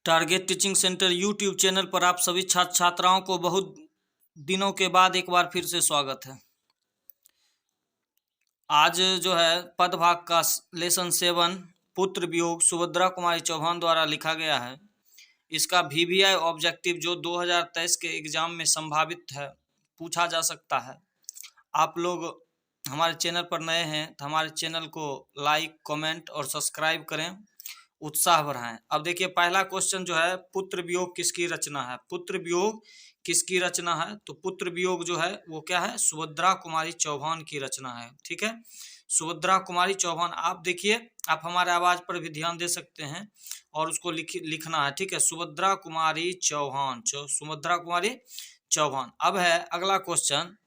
Target teaching centre YouTube channel पर आप सभी छात्र छात्राओं को बहुत दिनों के बाद एक बार फिर से स्वागत है। आज जो है पदभाग का लेसन 7 पुत्र वियोग सुभद्रा कुमारी चौहान द्वारा लिखा गया है। इसका VVI ऑब्जेक्टिव जो 2023 के एग्जाम में संभावित है, पूछा जा सकता है। आप लोग हमारे चैनल पर नए हैं तो हमारे चैनल को लाइक, कमेंट और सब्सक्राइब करें, उत्साह बढ़ाएं। अब देखिए पहला क्वेश्चन जो है, पुत्र वियोग किसकी रचना है। पुत्र वियोग किसकी रचना है? तो पुत्र वियोग जो है वो क्या है? सुभद्रा कुमारी चौहान की रचना है। ठीक है, सुभद्रा कुमारी चौहान। आप देखिए, आप हमारे आवाज पर भी ध्यान दे सकते हैं और उसको लिखना है। ठीक है, सुभद्रा कुमारी चौहान, सुभद्रा कुमारी चौहान। अब है अगला क्वेश्चन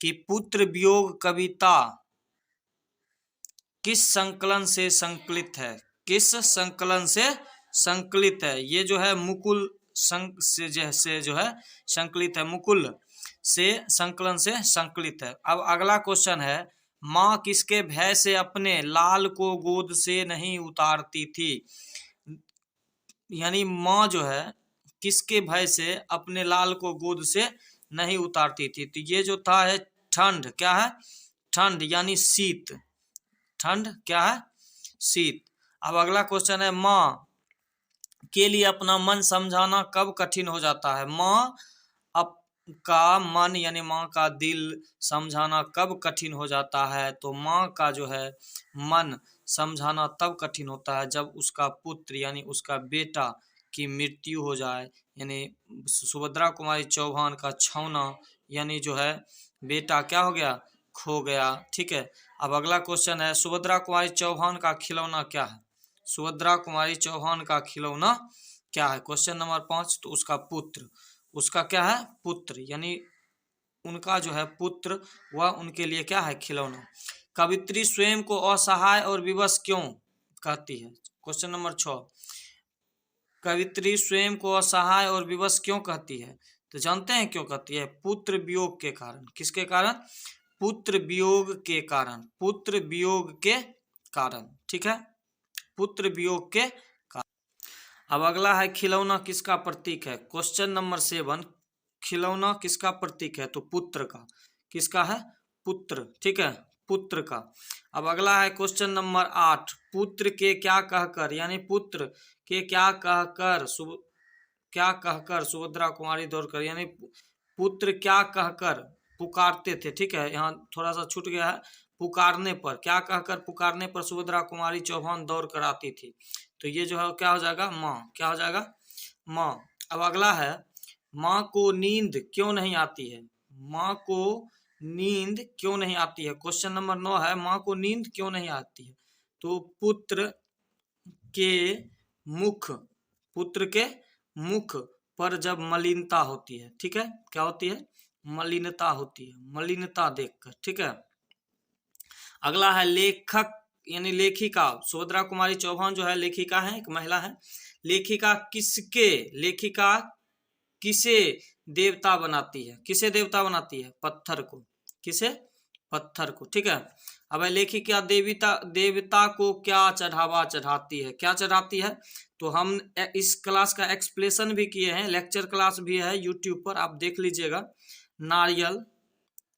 कि पुत्र वियोग कविता किस संकलन से संकलित है? किस संकलन से संकलित है? ये जो है मुकुल से जो है संकलित है, मुकुल से संकलन से संकलित है। अब अगला क्वेश्चन है, माँ किसके भय से अपने लाल को गोद से नहीं उतारती थी? यानी माँ जो है किसके भय से अपने लाल को गोद से नहीं उतारती थी? तो ये जो था है ठंड। क्या है? ठंड यानी शीत। ठंड क्या है? शीत। अब अगला क्वेश्चन है, माँ के लिए अपना मन समझाना कब कठिन हो जाता है? माँ का मन यानी माँ का दिल समझाना कब कठिन हो जाता है? तो माँ का जो है मन समझाना तब कठिन होता है जब उसका पुत्र यानी उसका बेटा की मृत्यु हो जाए। यानी सुभद्रा कुमारी चौहान का छौना यानी जो है बेटा क्या हो गया? खो गया। ठीक है, अब अगला क्वेश्चन है, सुभद्रा कुमारी चौहान का खिलौना क्या है? सुभद्रा कुमारी चौहान का खिलौना क्या है? Question number 5। तो उसका पुत्र, उसका क्या है? पुत्र यानी उनका जो है पुत्र, वह उनके लिए क्या है? खिलौना। कवित्री स्वयं को असहाय और विवश क्यों कहती है? Question number 6। कवित्री स्वयं को असहाय और विवश क्यों कहती है? तो जानते हैं क्यों कहती है? पुत्र वियोग के कारण। किसके कारण? पुत्र वियोग के कारण। पुत्र वियोग के कारण। ठीक है, पुत्र वियोग के कारण। अब अगला है, खिलौना किसका प्रतीक है? क्वेश्चन नंबर 7, खिलौना किसका प्रतीक है? तो पुत्र का। किसका है? पुत्र। ठीक है, पुत्र का। अब अगला है क्वेश्चन नंबर 8, पुत्र के क्या कहकर यानी पुत्र के क्या कहकर सुभद्रा कुमारी दौड़कर यानी पुत्र क्या कहकर पुकारते थे? ठीक है, यहाँ थोड़ा सा छूट गया है। पुकारने पर, क्या कहकर पुकारने पर सुभद्रा कुमारी चौहान दौड़ कर आती थी? तो ये जो है क्या हो जाएगा? माँ। क्या हो जाएगा? माँ। अब अगला है, माँ को नींद क्यों नहीं आती है? माँ को नींद क्यों नहीं आती है? क्वेश्चन नंबर 9 है, माँ को नींद क्यों नहीं आती है? तो पुत्र के मुख पर जब मलिनता होती है। ठीक है, क्या होती है? मलिनता होती है, मलिनता देखकर। ठीक है, अगला है लेखक यानी लेखिका। सुभद्रा कुमारी चौहान जो है लेखिका है, एक महिला है। लेखिका किसे देवता बनाती है? किसे देवता बनाती है? पत्थर को। किसे? पत्थर को। ठीक है, अब लेखिका देवता को क्या चढ़ावा चढ़ाती है? क्या चढ़ाती है? तो हम इस क्लास का एक्सप्लेनेशन भी किए हैं, लेक्चर क्लास भी है यूट्यूब पर, आप देख लीजिएगा। नारियल,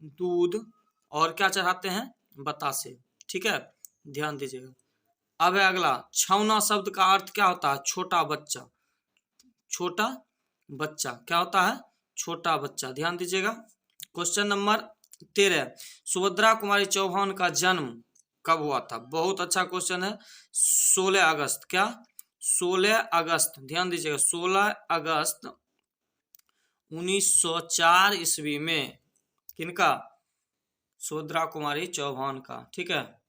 दूध और क्या चढ़ाते हैं? बतासे। ठीक है, ध्यान दीजिएगा। अब है अगला, छौना शब्द का अर्थ क्या होता है? छोटा बच्चा। छोटा बच्चा क्या होता है? छोटा बच्चा। ध्यान दीजिएगा। क्वेश्चन नंबर 13, सुभद्रा कुमारी चौहान का जन्म कब हुआ था? बहुत अच्छा क्वेश्चन है। 16 अगस्त। क्या? 16 अगस्त। ध्यान दीजिएगा, 16 अगस्त 1904 ईस्वी में। किनका? सुभद्रा कुमारी चौहान का। ठीक है,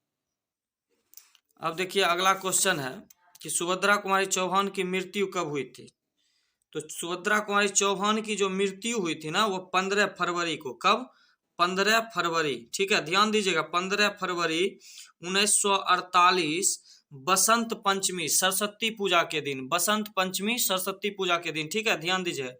अब देखिए अगला क्वेश्चन है कि सुभद्रा कुमारी चौहान की मृत्यु कब हुई थी? तो सुभद्रा कुमारी चौहान की जो मृत्यु हुई थी ना, वो 15 फरवरी को। कब? 15 फरवरी। ठीक है, ध्यान दीजिएगा, 15 फरवरी 1948 बसंत पंचमी सरस्वती पूजा के दिन। बसंत पंचमी सरस्वती पूजा के दिन। ठीक है, ध्यान दीजिए।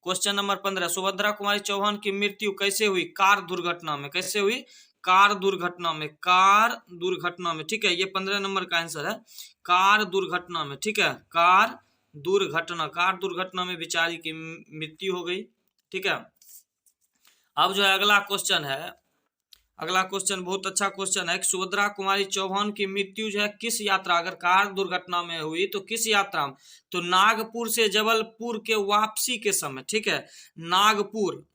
क्वेश्चन नंबर 15, सुभद्रा कुमारी चौहान की मृत्यु कैसे हुई? कार दुर्घटना में। कैसे हुई? कार दुर्घटना में। कार दुर्घटना में। ठीक है, ये 15 नंबर का आंसर है, कार दुर्घटना में। ठीक है, कार दुर्घटना, कार दुर्घटना में बेचारी की मृत्यु हो गई। ठीक है, अब जो है अगला क्वेश्चन है, अगला क्वेश्चन बहुत अच्छा क्वेश्चन है कि सुभद्रा कुमारी चौहान की मृत्यु जो है किस यात्रा, अगर कार दुर्घटना में हुई तो किस यात्रा में, तो नागपुर से जबलपुर के वापसी के समय। ठीक है, नागपुर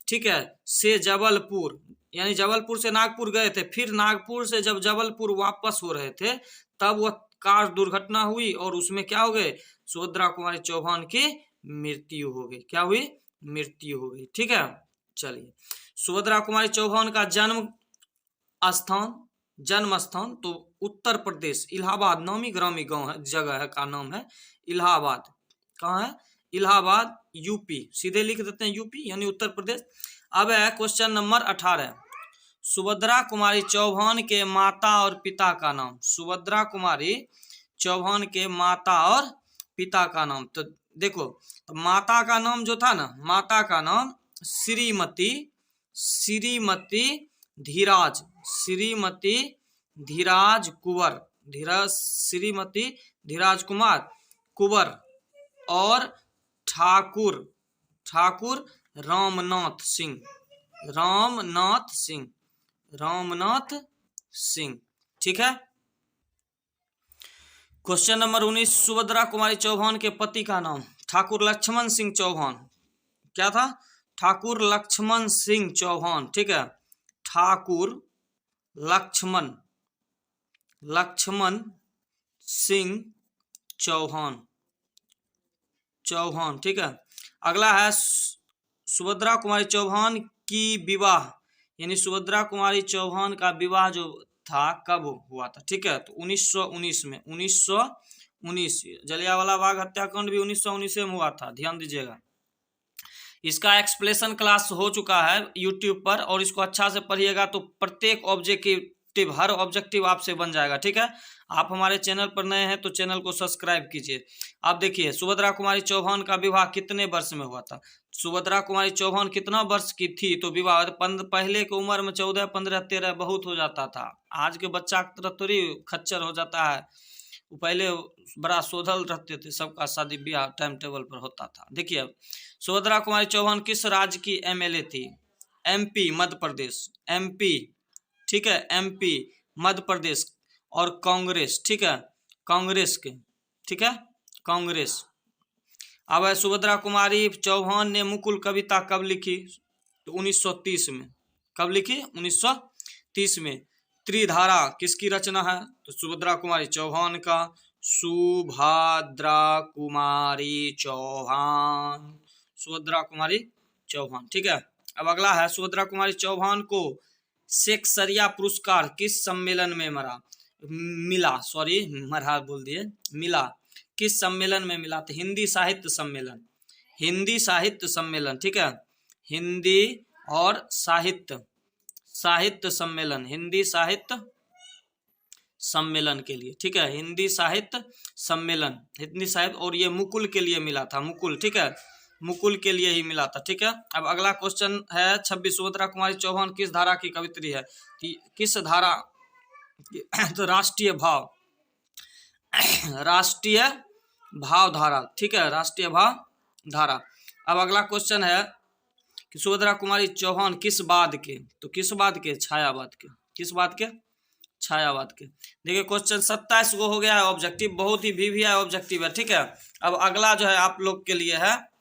ठीक है से जबलपुर, यानी जबलपुर से नागपुर गए थे, फिर नागपुर से जब जबलपुर वापस हो रहे थे तब वह कार दुर्घटना हुई और उसमें क्या हो गए, सुभद्रा कुमारी चौहान की मृत्यु हो गई। क्या हुई, मृत्यु हो गई। ठीक है, चलिए सुभद्रा कुमारी चौहान का जन्म स्थान तो उत्तर प्रदेश, इलाहाबाद, नामी ग्रामी गांव है, जगह है का नाम है इलाहाबाद। कहाँ है, इलाहाबाद, यूपी, सीधे लिख देते हैं यूपी यानी उत्तर प्रदेश। अब है क्वेश्चन नंबर 18, सुभद्रा कुमारी चौहान के माता और पिता का नाम। सुभद्रा कुमारी चौहान के माता और पिता का नाम, तो देखो तो माता का नाम जो था ना, माता का नाम श्रीमती धीराज कुंवर और ठाकुर रामनाथ सिंह। ठीक है, क्वेश्चन नंबर 19, सुभद्रा कुमारी चौहान के पति का नाम। ठाकुर लक्ष्मण सिंह चौहान। क्या था, ठाकुर लक्ष्मण सिंह चौहान। ठीक है, ठाकुर लक्ष्मण सिंह चौहान। ठीक है, अगला है सुभद्रा कुमारी चौहान की विवाह, यानी सुभद्रा कुमारी चौहान का विवाह जो था कब हुआ था। ठीक है, तो 1919 में, 1919 जलियांवाला बाग हत्याकांड भी 1919 में हुआ था, ध्यान दीजिएगा। इसका एक्सप्लेनेशन क्लास हो चुका है यूट्यूब पर, और इसको अच्छा से पढ़िएगा तो प्रत्येक ऑब्जेक्टिव, हर ऑब्जेक्टिव आपसे बन जाएगा। ठीक है, आप हमारे चैनल पर नए हैं तो चैनल को सब्सक्राइब कीजिए। आप देखिए सुभद्रा कुमारी चौहान का विवाह कितने वर्ष में हुआ था। सुभद्रा कुमारी चौहान कितना वर्ष की थी तो विवाह, पहले की उम्र में 14, 15, 13 बहुत हो जाता था। आज के बच्चा की तरह थोड़ी खच्चर हो जाता है, पहले बड़ा सोधल रहते थे, सबका शादी ब्याह टाइम टेबल पर होता था। देखिए अब सुभद्रा कुमारी चौहान किस राज्य की एमएलए थी। MP, Madhya Pradesh, MP. ठीक है, एमपी, मध्य प्रदेश, और कांग्रेस। ठीक है, कांग्रेस के। ठीक है, कांग्रेस। अब है सुभद्रा कुमारी चौहान ने मुकुल कविता कब लिखी, तो 1930 में। कब लिखी, 1930 में। त्रिधारा किसकी रचना है, तो सुभद्रा कुमारी चौहान का। सुभद्रा कुमारी चौहान, सुभद्रा कुमारी चौहान। ठीक है, अब अगला है सुभद्रा कुमारी चौहान को शेक्सपियर पुरस्कार किस सम्मेलन में मिला, किस सम्मेलन में मिला, तो हिंदी साहित्य सम्मेलन। ठीक है, हिंदी और साहित्य सम्मेलन, हिंदी साहित्य सम्मेलन के लिए। ठीक है, हिंदी साहित्य सम्मेलन, हिंदी साहित्य, और ये मुकुल के लिए मिला था, मुकुल। ठीक है, मुकुल के लिए ही मिला था। ठीक है, अब अगला क्वेश्चन है 26, सुभद्रा कुमारी चौहान किस धारा की कवित्री है, किस धारा, तो राष्ट्रीय भाव धारा। ठीक है, राष्ट्रीय भाव धारा। अब अगला क्वेश्चन है कि सुभद्रा कुमारी चौहान किस बाद के, तो किस बाद के, छायावाद के। किस बात के, छायावाद के। देखिए क्वेश्चन 27 को हो गया है ऑब्जेक्टिव, बहुत ही वीवीआई ऑब्जेक्टिव है। ठीक है, अब अगला जो है आप लोग के लिए है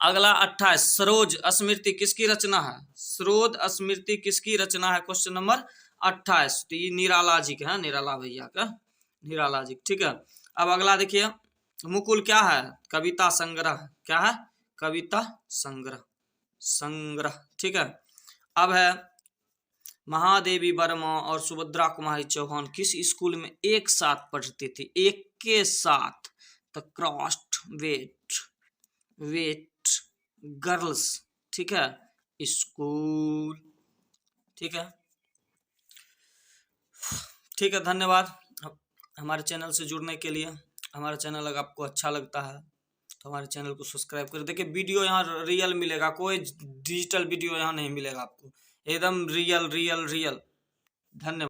अगला 28, सरोज स्मृति किसकी रचना है, सरोज स्मृति किसकी रचना है, क्वेश्चन नंबर 28। तो ये निराला जी का है, निराला भैया का, निराला जी। ठीक है, अब अगला देखिए मुकुल क्या है, कविता संग्रह। क्या है, कविता संग्रह। ठीक है, अब है महादेवी वर्मा और सुभद्रा कुमारी चौहान किस स्कूल में एक साथ पढ़ती थी, एक के साथ, द क्रॉस्ट वेट गर्ल्स। ठीक है, स्कूल। ठीक है, ठीक है, धन्यवाद हमारे चैनल से जुड़ने के लिए। हमारा चैनल अगर आपको अच्छा लगता है तो हमारे चैनल को सब्सक्राइब करें। देखिए वीडियो यहाँ रियल मिलेगा, कोई डिजिटल वीडियो यहाँ नहीं मिलेगा आपको, एकदम रियल। धन्यवाद।